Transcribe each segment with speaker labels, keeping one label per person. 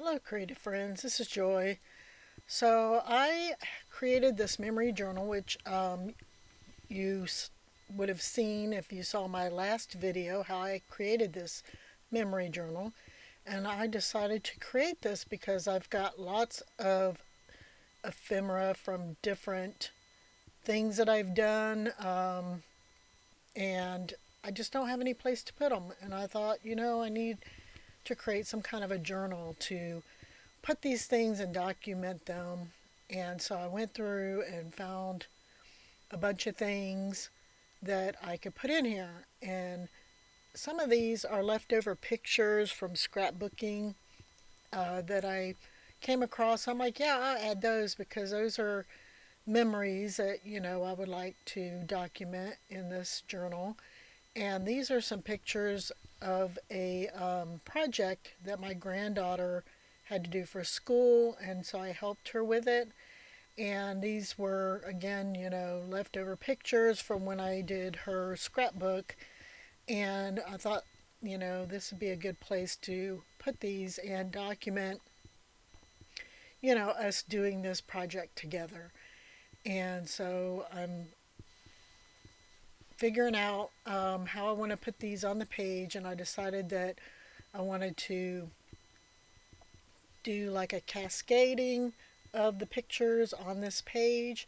Speaker 1: Hello, creative friends. This is Joy. So, I created this memory journal, which you would have seen if you saw my last video, how I created this memory journal. And I decided to create this because I've got lots of ephemera from different things that I've done, and I just don't have any place to put them. And I thought, I need to create some kind of a journal to put these things and document them. And so I went through and found a bunch of things that I could put in here. And some of these are leftover pictures from scrapbooking that I came across. I'm like, yeah, I'll add those because those are memories that, I would like to document in this journal. And these are some pictures of a project that my granddaughter had to do for school, and so I helped her with it. And these were, again, leftover pictures from when I did her scrapbook. And I thought, this would be a good place to put these and document, us doing this project together. And so I'm figuring out how I want to put these on the page, and I decided that I wanted to do like a cascading of the pictures on this page.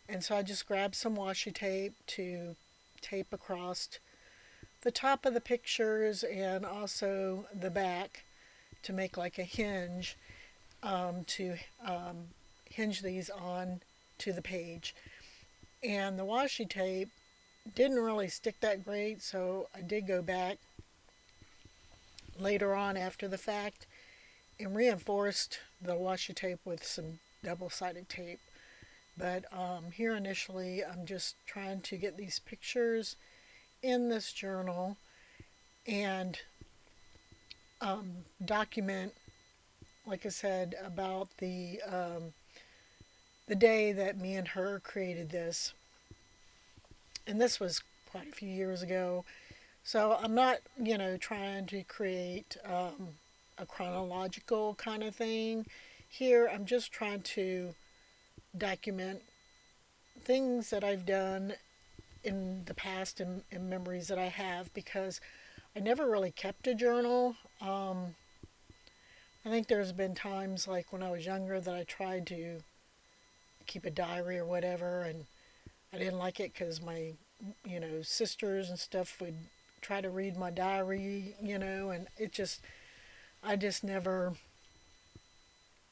Speaker 1: And so I just grabbed some washi tape to tape across the top of the pictures and also the back to make like a hinge, to hinge these on to the page. And the washi tape didn't really stick that great, so I did go back later on after the fact and reinforced the washi tape with some double-sided tape. But here initially, I'm just trying to get these pictures in this journal and document, like I said, about the day that me and her created this. And this was quite a few years ago. So I'm not, trying to create a chronological kind of thing. Here, I'm just trying to document things that I've done in the past and memories that I have because I never really kept a journal. I think there's been times like when I was younger that I tried to keep a diary or whatever, and I didn't like it because my, sisters and stuff would try to read my diary, and I just never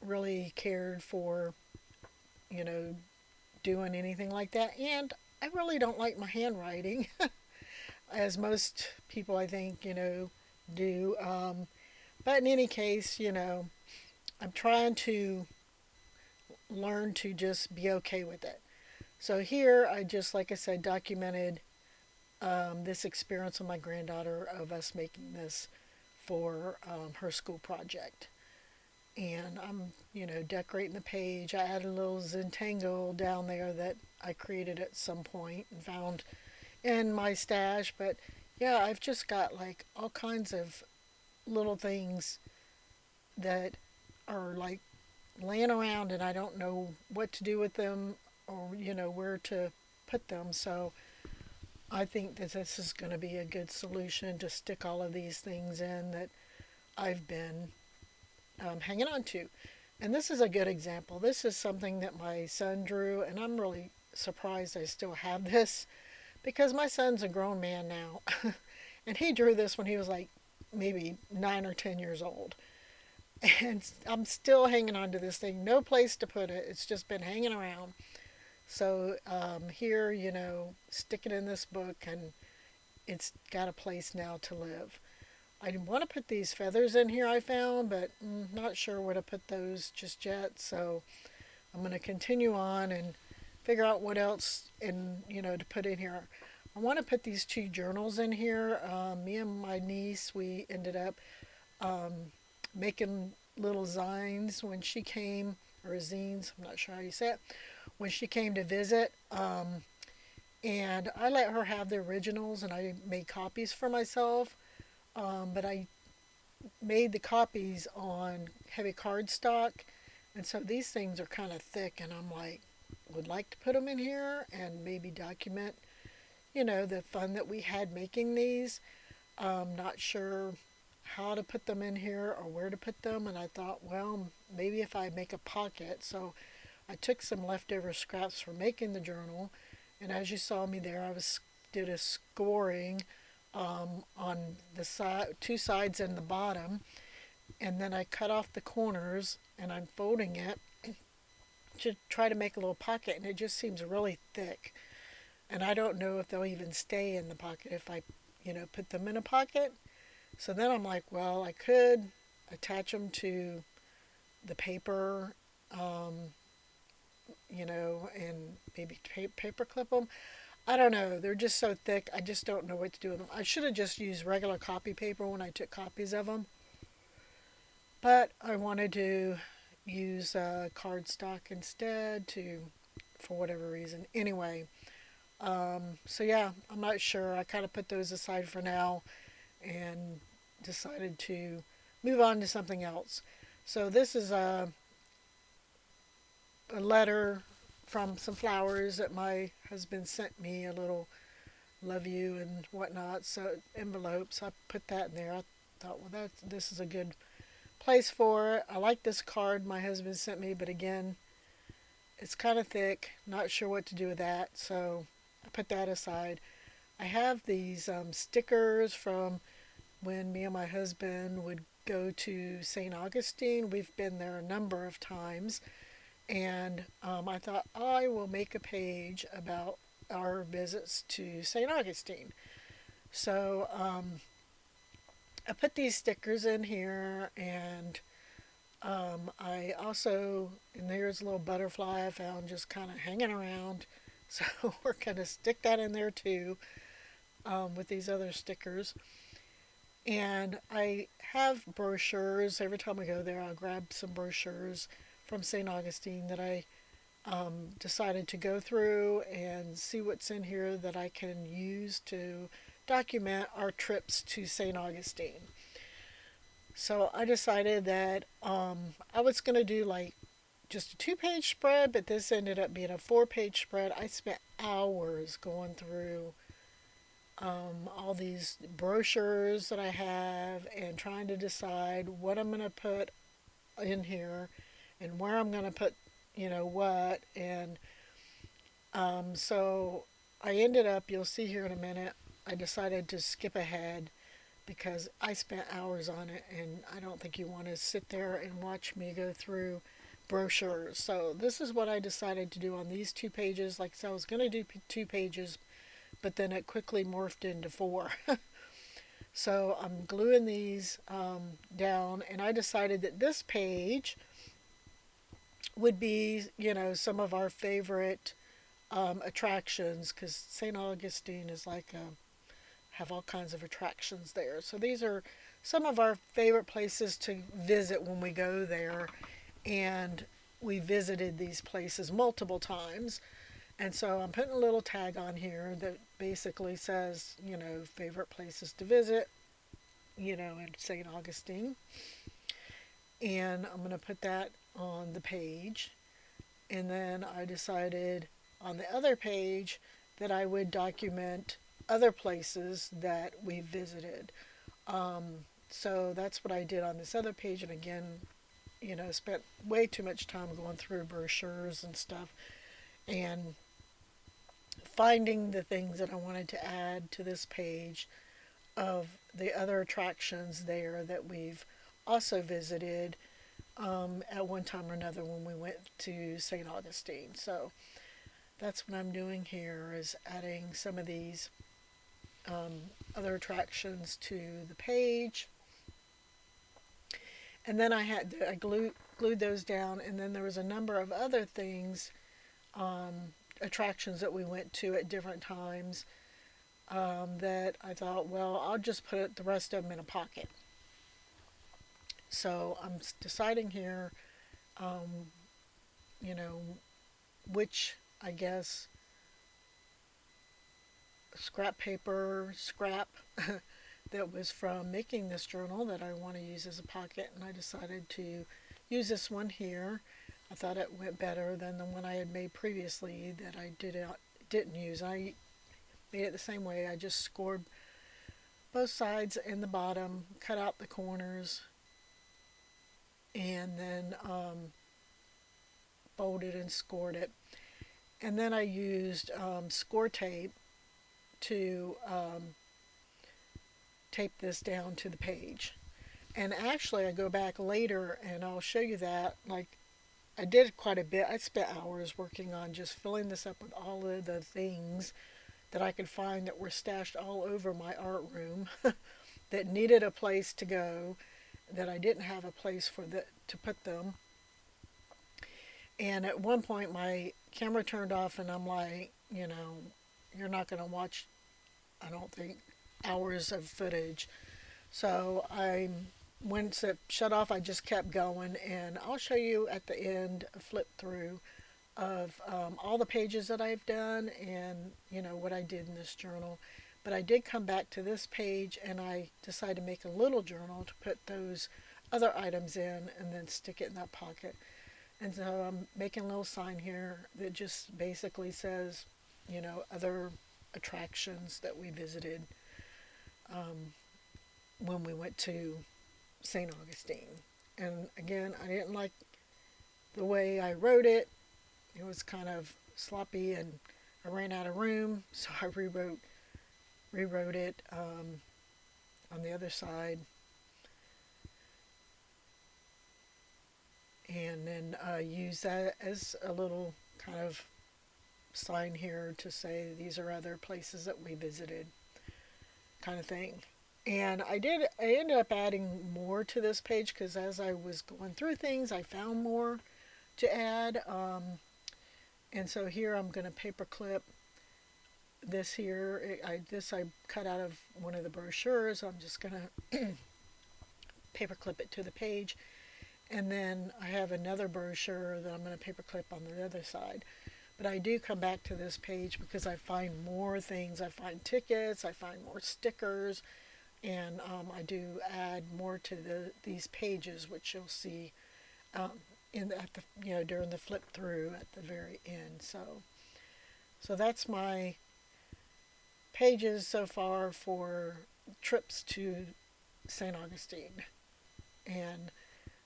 Speaker 1: really cared for, you know, doing anything like that. And I really don't like my handwriting, as most people I think, do. But in any case, I'm trying to learn to just be okay with it. So here I just, like I said, documented this experience with my granddaughter of us making this for her school project. And I'm, decorating the page. I added a little Zentangle down there that I created at some point and found in my stash. But yeah, I've just got like all kinds of little things that are like laying around and I don't know what to do with them or, where to put them. So I think that this is going to be a good solution to stick all of these things in that I've been hanging on to. And this is a good example. This is something that my son drew, and I'm really surprised I still have this because my son's a grown man now. And he drew this when he was like maybe 9 or 10 years old. And I'm still hanging on to this thing. No place to put it. It's just been hanging around. So here, stick it in this book, and it's got a place now to live. I want to put these feathers in here I found, but not sure where to put those just yet. So I'm going to continue on and figure out what else to put in here. I want to put these two journals in here. Me and my niece, we ended up making little zines when she came, or zines, I'm not sure how you say it, when she came to visit. And I let her have the originals and I made copies for myself. But I made the copies on heavy cardstock, and so these things are kind of thick, and I'm like, would like to put them in here and maybe document, the fun that we had making these. Not sure how to put them in here or where to put them, and I thought, well, maybe if I make a pocket. So I took some leftover scraps for making the journal, and as you saw me there, did a scoring on the side, two sides and the bottom, and then I cut off the corners and I'm folding it to try to make a little pocket, and it just seems really thick. And I don't know if they'll even stay in the pocket if I, put them in a pocket. So then I'm like, well, I could attach them to the paper, um, and maybe paper clip them. I don't know. They're just so thick. I just don't know what to do with them. I should have just used regular copy paper when I took copies of them. But I wanted to use cardstock instead for whatever reason. Anyway, so yeah, I'm not sure. I kind of put those aside for now and decided to move on to something else. So this is a letter from some flowers that my husband sent me, a little love you and whatnot. So envelopes, I put that in there. I thought, well, this is a good place for it. I like this card my husband sent me, but again, it's kind of thick. Not sure what to do with that, so I put that aside. I have these stickers from when me and my husband would go to St. Augustine. We've been there a number of times, and I thought I will make a page about our visits to St. Augustine. So I put these stickers in here, and I also, and there's a little butterfly I found just kind of hanging around. So we're going to stick that in there too with these other stickers. And I have brochures. Every time I go there, I'll grab some brochures from St. Augustine that I decided to go through and see what's in here that I can use to document our trips to St. Augustine. So I decided that I was going to do like just a 2-page spread, but this ended up being a 4-page spread. I spent hours going through all these brochures that I have and trying to decide what I'm going to put in here and where I'm going to put, what. And so I ended up, you'll see here in a minute, I decided to skip ahead because I spent hours on it, and I don't think you want to sit there and watch me go through brochures. So this is what I decided to do on these 2 pages. Like I said, I was going to do 2 pages, but then it quickly morphed into 4. So I'm gluing these down, and I decided that this page would be, some of our favorite attractions, because St. Augustine is like have all kinds of attractions there. So these are some of our favorite places to visit when we go there, and we visited these places multiple times. And so I'm putting a little tag on here that basically says, favorite places to visit, in St. Augustine. And I'm going to put that on the page. And then I decided on the other page that I would document other places that we visited. So that's what I did on this other page. And again, spent way too much time going through brochures and stuff and finding the things that I wanted to add to this page of the other attractions there that we've also visited at one time or another when we went to St. Augustine. So that's what I'm doing here, is adding some of these other attractions to the page. And then I glued those down, and then there was a number of other things, attractions that we went to at different times, that I thought, well, I'll just put the rest of them in a pocket. So I'm deciding here, um, you know, which, I guess, scrap paper, scrap that was from making this journal that I want to use as a pocket, and I decided to use this one here. I thought it went better than the one I had made previously that didn't use. I made it the same way. I just scored both sides and the bottom, cut out the corners, and then folded and scored it. And then I used score tape to tape this down to the page. And actually, I go back later and I'll show you that. Like, I did quite a bit. I spent hours working on just filling this up with all of the things that I could find that were stashed all over my art room that needed a place to go, that I didn't have a place to put them. And at one point, my camera turned off, and I'm like, you're not going to watch, I don't think, hours of footage. So once it shut off, I just kept going, and I'll show you at the end a flip through of all the pages that I've done and what I did in this journal. But I did come back to this page, and I decided to make a little journal to put those other items in and then stick it in that pocket. And so I'm making a little sign here that just basically says, other attractions that we visited when we went to St. Augustine. And again, I didn't like the way I wrote it. It was kind of sloppy, and I ran out of room, so I rewrote it on the other side, and then use that as a little kind of sign here to say these are other places that we visited, kind of thing. And I ended up adding more to this page because as I was going through things, I found more to add. And so here I'm going to paper clip this here. I cut out of one of the brochures. I'm just going to paper clip it to the page. And then I have another brochure that I'm going to paper clip on the other side. But I do come back to this page because I find more things. I find tickets, I find more stickers, and I do add more to these pages, which you'll see during the flip through at the very end. So that's my pages so far for trips to St. Augustine. And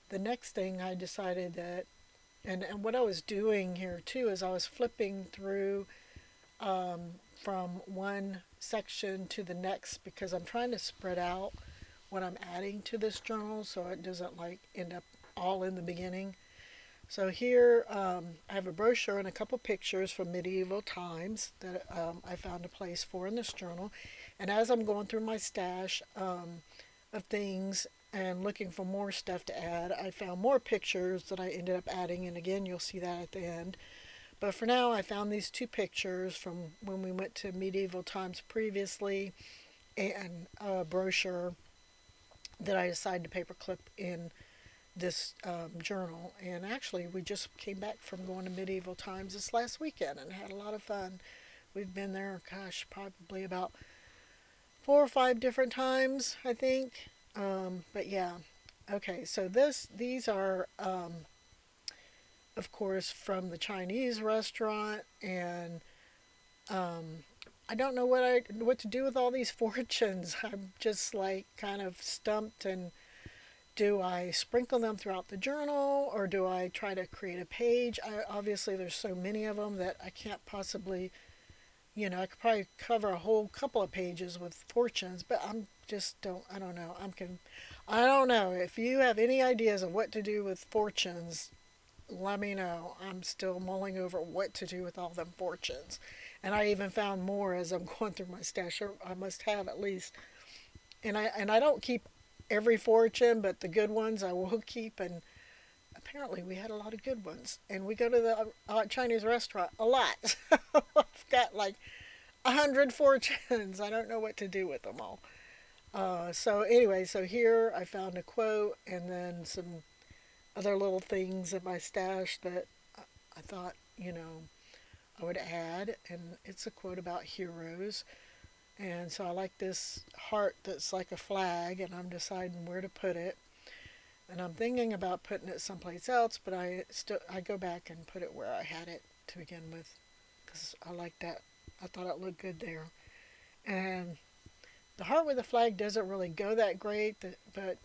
Speaker 1: the next thing I decided that, and what I was doing here too is I was flipping through from one section to the next because I'm trying to spread out what I'm adding to this journal so it doesn't like end up all in the beginning. So here I have a brochure and a couple pictures from medieval times that I found a place for in this journal. And as I'm going through my stash of things and looking for more stuff to add, I found more pictures that I ended up adding, and again you'll see that at the end. But for now, I found these two pictures from when we went to medieval times previously, and a brochure that I decided to paperclip in this journal. And actually, we just came back from going to medieval times this last weekend and had a lot of fun. We've been there, gosh, probably about 4 or 5 different times, I think. But yeah, okay. So these are, of course, from the Chinese restaurant, and I don't know what to do with all these fortunes. I'm just like kind of stumped. And do I sprinkle them throughout the journal, or do I try to create a page? Obviously, there's so many of them that I can't possibly. I could probably cover a whole couple of pages with fortunes, but I don't know. I don't know. If you have any ideas of what to do with fortunes, let me know. I'm still mulling over what to do with all them fortunes. And I even found more as I'm going through my stash. I must have at least. And I don't keep every fortune, but the good ones I will keep. And apparently we had a lot of good ones. And we go to the Chinese restaurant a lot. I've got like 100 fortunes. I don't know what to do with them all. So anyway, so here I found a quote and then some other little things in my stash that I thought, I would add. And it's a quote about heroes. And so I like this heart that's like a flag, and I'm deciding where to put it. And I'm thinking about putting it someplace else, but I go back and put it where I had it to begin with because I like that. I thought it looked good there. And the heart with the flag doesn't really go that great, but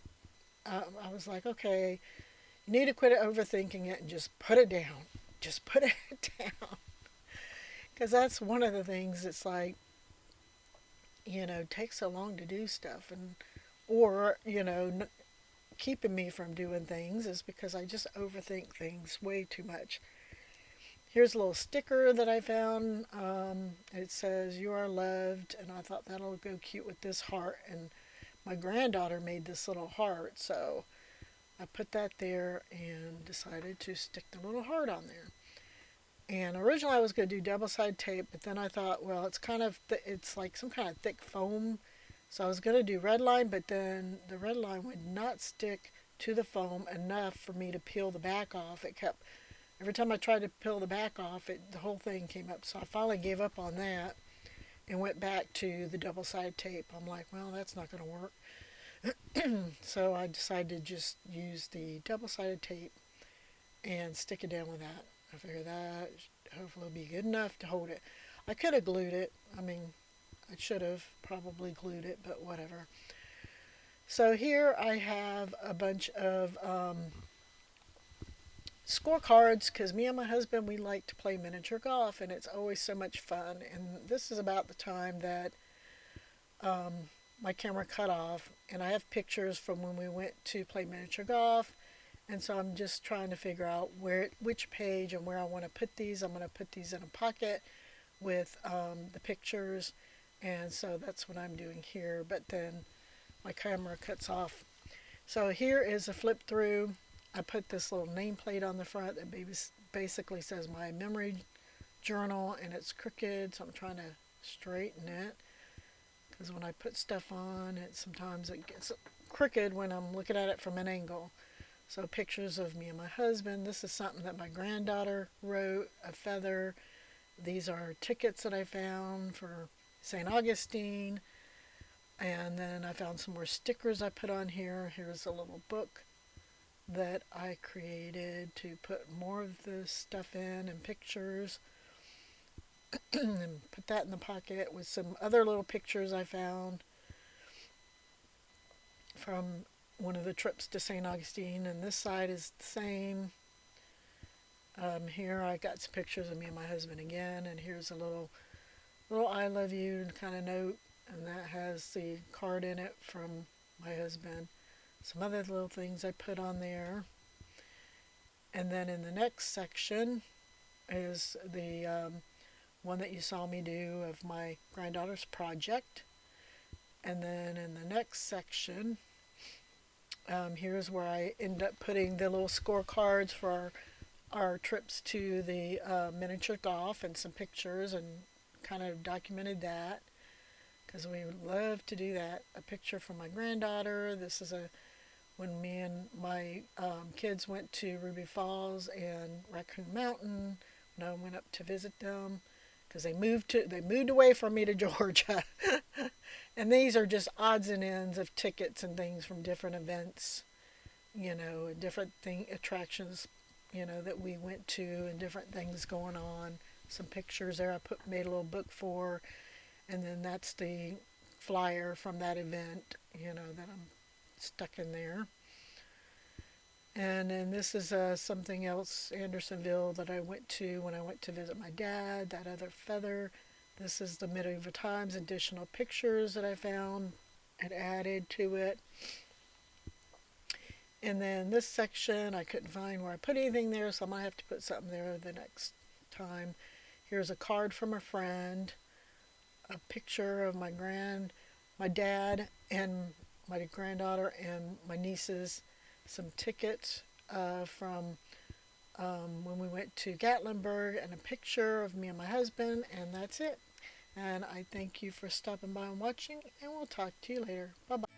Speaker 1: I was like, okay, you need to quit overthinking it and just put it down. Just put it down. Because that's one of the things that's like, takes so long to do stuff. And, or, keeping me from doing things is because I just overthink things way too much. Here's a little sticker that I found. It says, "You are loved," and I thought that'll go cute with this heart. And my granddaughter made this little heart, so I put that there and decided to stick the little heart on there. And originally I was going to do double side tape, but then I thought, well, it's like some kind of thick foam. So I was going to do red line, but then the red line would not stick to the foam enough for me to peel the back off. Every time I tried to peel the back off, the whole thing came up. So I finally gave up on that and went back to the double side tape. I'm like, well, that's not going to work. So I decided to just use the double sided tape and stick it down with that. I figured that hopefully will be good enough to hold it. I could have glued it. I mean, I should have probably glued it, but whatever. So here I have a bunch of scorecards because me and my husband, we like to play miniature golf, and it's always so much fun. And this is about the time that my camera cut off, and I have pictures from when we went to play miniature golf. And so I'm just trying to figure out which page and where I want to put these. I'm going to put these in a pocket with the pictures, and so that's what I'm doing here. But then my camera cuts off. So here is a flip through. I put this little nameplate on the front that basically says my memory journal, and it's crooked, so I'm trying to straighten it because when I put stuff on it, sometimes it gets crooked when I'm looking at it from an angle. So pictures of me and my husband. This is something that my granddaughter wrote, a feather. These are tickets that I found for St. Augustine. And then I found some more stickers I put on here. Here's a little book that I created to put more of this stuff in and pictures. And put that in the pocket with some other little pictures I found from one of the trips to St. Augustine. And this side is the same. Here I got some pictures of me and my husband again, and here's a little "I love you" kind of note, and that has the card in it from my husband. Some other little things I put on there, and then in the next section is the one that you saw me do of my granddaughter's project, and then in the next section, here's where I end up putting the little scorecards for our trips to the miniature golf and some pictures, and kind of documented that because we would love to do that. A picture from my granddaughter. This is when me and my kids went to Ruby Falls and Raccoon Mountain when I went up to visit them because they moved away from me to Georgia. And these are just odds and ends of tickets and things from different events, and different attractions, that we went to, and different things going on. Some pictures there made a little book for, and then that's the flyer from that event, that I'm stuck in there. And then this is something else, Andersonville, that I went to when I went to visit my dad, that other feather. This is the Medieval Times additional pictures that I found and added to it. And then this section, I couldn't find where I put anything there, so I might have to put something there the next time. Here's a card from a friend, a picture of my dad and my granddaughter and my nieces, some tickets from when we went to Gatlinburg, and a picture of me and my husband, and that's it. And I thank you for stopping by and watching, and we'll talk to you later. Bye bye.